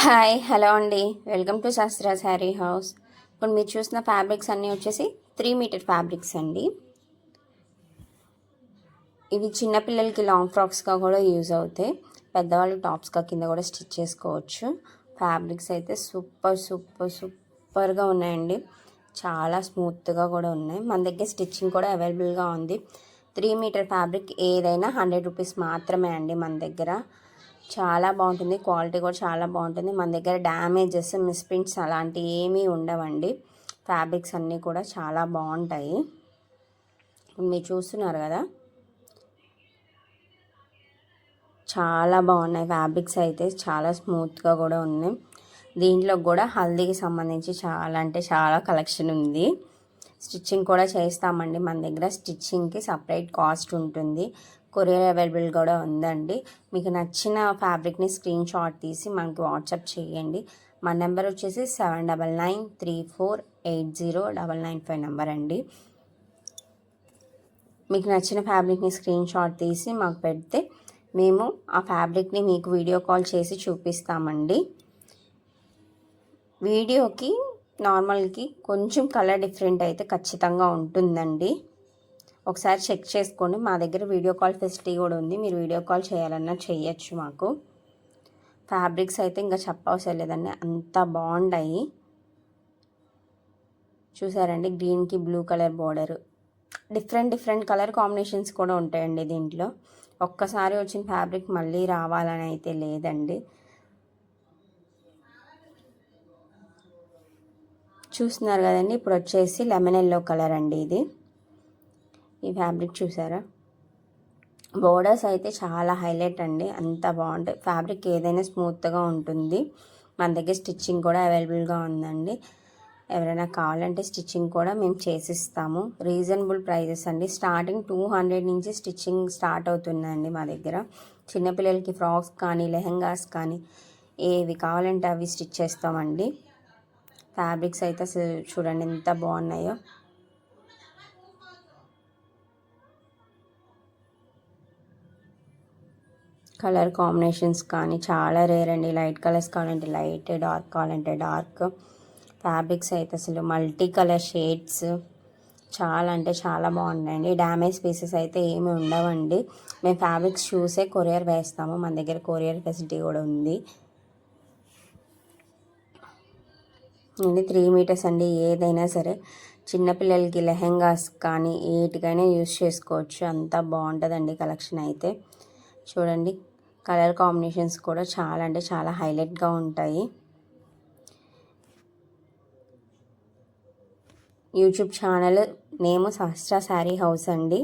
Hi hello అండి, welcome to శాస్త్ర sari house. ఇప్పుడు మీరు చూసిన ఫ్యాబ్రిక్స్ అన్నీ వచ్చేసి 3 మీటర్ ఫ్యాబ్రిక్స్ అండి. ఇవి చిన్నపిల్లలకి లాంగ్ ఫ్రాక్స్గా కూడా యూజ్ అవుతాయి, పెద్దవాళ్ళు టాప్స్గా కింద కూడా స్టిచ్ చేసుకోవచ్చు. ఫ్యాబ్రిక్స్ అయితే సూపర్ సూపర్ సూపర్గా ఉన్నాయండి, చాలా స్మూత్గా కూడా ఉన్నాయి. మన దగ్గర స్టిచ్చింగ్ కూడా అవైలబుల్గా ఉంది. 3 మీటర్ ఫ్యాబ్రిక్ ఏదైనా 100 రూపీస్ మాత్రమే అండి. మన దగ్గర చాలా బాగుంటుంది, క్వాలిటీ కూడా చాలా బాగుంటుంది. మన దగ్గర డ్యామేజెస్, మిస్ప్రింట్స్ అలాంటివి ఏమీ ఉండవండి. ఫ్యాబ్రిక్స్ అన్నీ కూడా చాలా బాగుంటాయి. మీరు చూస్తున్నారు కదా, చాలా బాగున్నాయి ఫ్యాబ్రిక్స్ అయితే, చాలా స్మూత్గా కూడా ఉన్నాయి. దీంట్లో కూడా హల్దీకి సంబంధించి చాలా అంటే చాలా కలెక్షన్ ఉంది. స్టిచ్చింగ్ కూడా చేస్తామండి. మన దగ్గర స్టిచ్చింగ్కి సపరేట్ కాస్ట్ ఉంటుంది. కొరియర్ అవైలబుల్ కూడా ఉందండి. మీకు నచ్చిన ఫ్యాబ్రిక్ని స్క్రీన్ షాట్ తీసి మనకి వాట్సాప్ చేయండి. మా నెంబర్ వచ్చేసి 7993480995 నెంబర్ అండి. మీకు నచ్చిన ఫ్యాబ్రిక్ని స్క్రీన్ షాట్ తీసి మాకు పెడితే మేము ఆ ఫ్యాబ్రిక్ని మీకు వీడియో కాల్ చేసి చూపిస్తామండి. వీడియోకి నార్మల్కి కొంచెం కలర్ డిఫరెంట్ అయితే ఖచ్చితంగా ఉంటుందండి. ఒకసారి చెక్ చేసుకోండి. మా దగ్గర వీడియో కాల్ ఫెసిలిటీ కూడా ఉంది, మీరు వీడియో కాల్ చేయాలన్నా చేయొచ్చు మాకు. ఫ్యాబ్రిక్స్ అయితే ఇంకా చెప్పవసరం లేదండి, అంత బాగుంటాయి. చూసారండి, గ్రీన్కి blue colour border, different different colour combinations కూడా ఉంటాయండి దీంట్లో. ఒక్కసారి వచ్చిన ఫ్యాబ్రిక్ మళ్ళీ రావాలని అయితే లేదండి. చూస్తున్నారు కదండి, ఇప్పుడు వచ్చేసి లెమన్ ఎల్లో కలర్ అండి ఇది. ఈ ఫ్యాబ్రిక్ చూసారా, బోర్డర్స్ అయితే చాలా హైలైట్ అండి, అంత బాగుంటాయి. ఫ్యాబ్రిక్ ఏదైనా స్మూత్గా ఉంటుంది. మన దగ్గర స్టిచ్చింగ్ కూడా అవైలబుల్గా ఉందండి. ఎవరైనా కావాలంటే స్టిచ్చింగ్ కూడా మేము చేసిస్తాము. రీజనబుల్ ప్రైజెస్ అండి, స్టార్టింగ్ 200 నుంచి స్టిచ్చింగ్ స్టార్ట్ అవుతుందండి మా దగ్గర. చిన్నపిల్లలకి ఫ్రాక్స్ కానీ లెహెంగాస్ కానీ ఏవి కావాలంటే అవి స్టిచ్ చేస్తామండి. ఫ్యాబ్రిక్స్ అయితే అసలు చూడండి ఎంత బాగున్నాయో. కలర్ కాంబినేషన్స్ కానీ చాలా రేర్ అండి. లైట్ కలర్స్ కావాలంటే లైట్, డార్క్ కావాలంటే డార్క్. ఫ్యాబ్రిక్స్ అయితే అసలు మల్టీ కలర్ షేడ్స్ చాలా అంటే చాలా బాగున్నాయండి. డ్యామేజ్ పీసెస్ అయితే ఏమి ఉండవండి. మేము ఫ్యాబ్రిక్స్ చూసే కొరియర్ వేస్తాము, మన దగ్గర కొరియర్ ఫెసిలిటీ కూడా ఉంది. 3 మీటర్స్ అండి, ఏదైనా సరే చిన్నపిల్లలకి లెహెంగాస్ కానీ ఏటికైనా యూస్ చేసుకోవచ్చు, అంతా బాగుంటుందండి కలెక్షన్ అయితే. చూడండి, కలర్ కాంబినేషన్స్ కూడా చాలా అంటే చాలా హైలైట్గా ఉంటాయి. యూట్యూబ్ ఛానల్ నేమ్ శాస్త్ర శారీ హౌస్ అండి.